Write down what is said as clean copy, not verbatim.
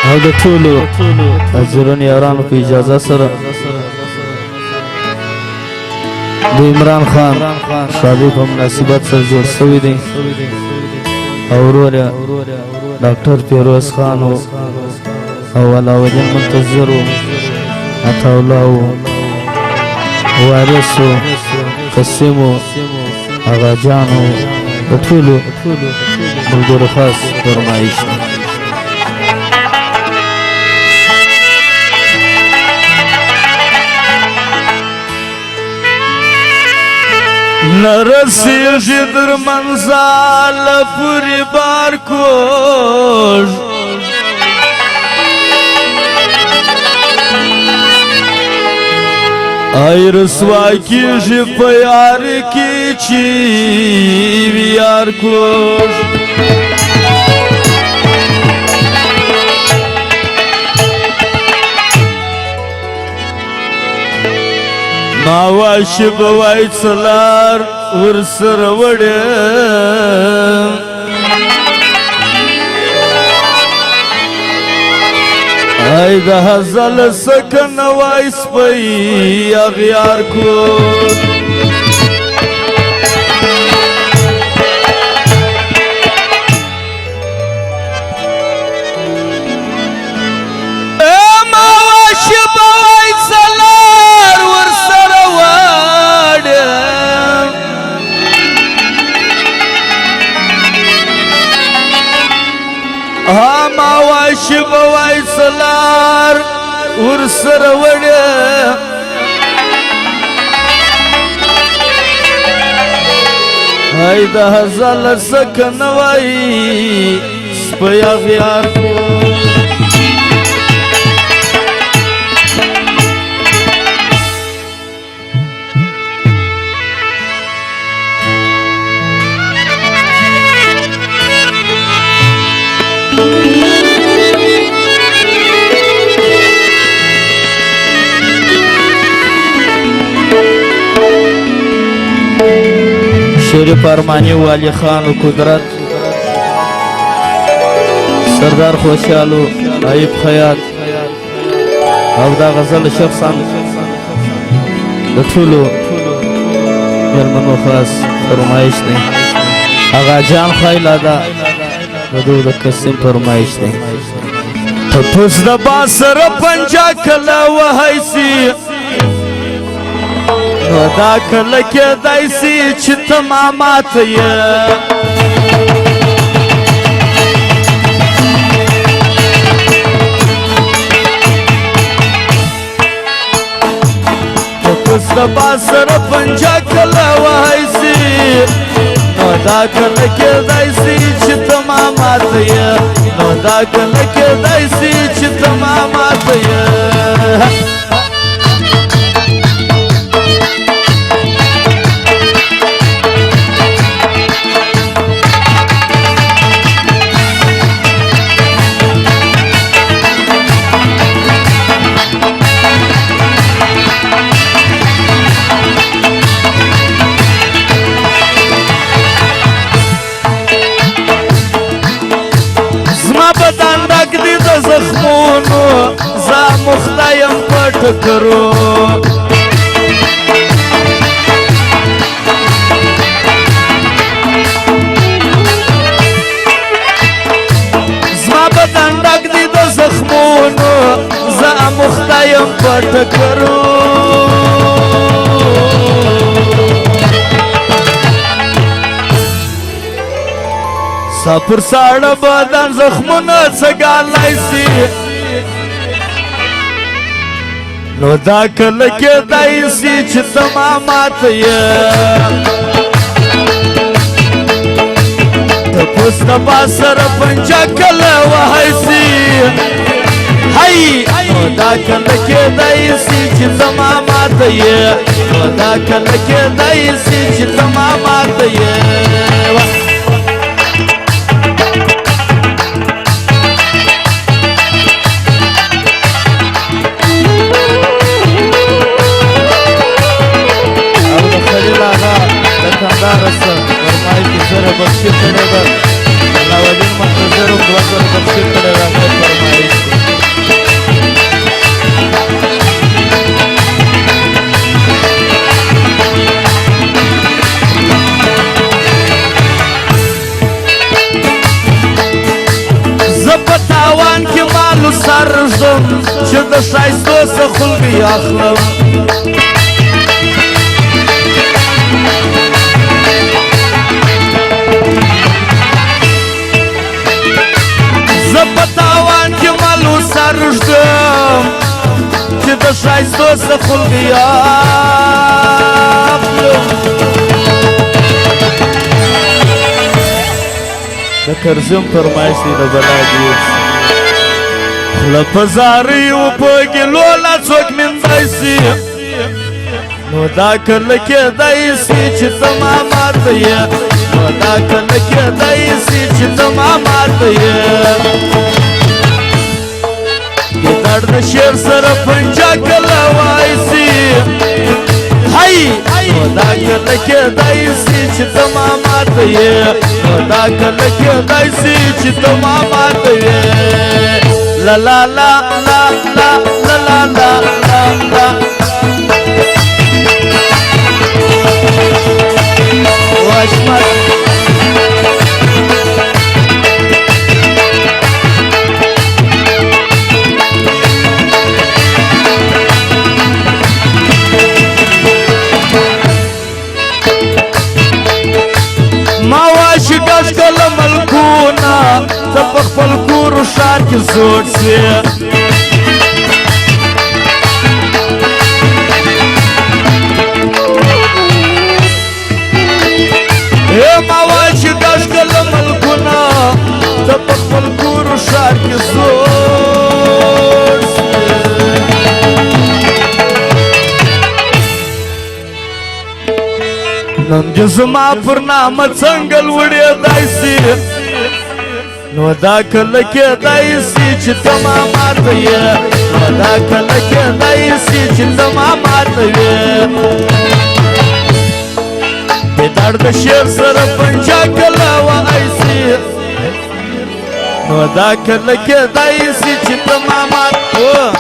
او د ټولو حاضرین یارانو په اجازه سره د عمران خان شادي په مناسبت سره جوړ شوی دی او ورور ډاکټر فیروز خان او علاوالدین منتظر عطاالله وارث قسیم آغا جان د ټولو ملګرو خاص فرمایش نرسیږي در منزل پوری بار کوش ای رسوا کیږي په یار کې چې یار کوش ما واشي بوای څلار ورسره وړم ای د هزل سکن وای سپي اغیار کو شب وای سلار ورسر وړه ای د هزل سکن وای سپیا غیار کو شریف ارمانی والی خان و قدرت سردار خوشحالو عیب خیاط او دا غزل شخصا د ټولو مېلمنو خاص فرمایش دی آغا جان خیلا دا د قسم فرمایش دی تپوس د باسر پنجا کلا وهایسي نو دا کله کېدای سي چې ته ما ماته یې تپوس د باسر پنجا کله وهایسي نو دا کله کېدای سي چې ته ما ماته یې نو دا کله کېدای سي چې ته ما ماته یې زخمونو زا مخدایم پټ کرو زما بدن ډک دی د زخمونو زا مخدایم پټ کرو سپر ساړه بدن زخمونه څګالای سي نو دا کله کېدای سي چې ته ما ماته یې تپوس د باسر پنجا کله وهایسي هی نو دا کله کېدای سي چې ته ما ماته یې نو دا کله کېدای سي چې ته ما ماته یې بخشی کړی ده علاوالدین منتظر 2000 بخشی کړی ده فرمایش چې د ښایستو څه خلګۍ اخلم زه په تاوان کې ملوسه رژدم چې د ښایستو څه خلګۍ اخلم د کرزم فرمایش دی د بلا دیر خوله په زاریو په ګیلو لا څوک میندی سي نو دا کله کېدی سي چې ته ما ماته یې نو دا کله کېدی سي چې ته ما ماته یې ګیدړ د شعر سره پنجه کله وای سي هی نو دا کله کېدی سي چې ته ما ماته یې نو دا کله کېدی سي چې ته ما ماته یې لا لا لا لا لا لا لا لا لا واشمت ما واشي ګش کله ملکونه ته په خپل کور ښار کې زوړ سوې ما واشي ګش کله ملکونه ته په خپل کور ښار کې زوړ سوې نن دې زما پر نامه څنګه لوړېدای سي نو دا کله کېدای سي چې ته ما ماته یې نو دا کله کېدای سي چې ته ما ماته یې ګیدړ د شعر سره پنجه کله وای سي نو دا کله کېدای سي چې ته ما ماته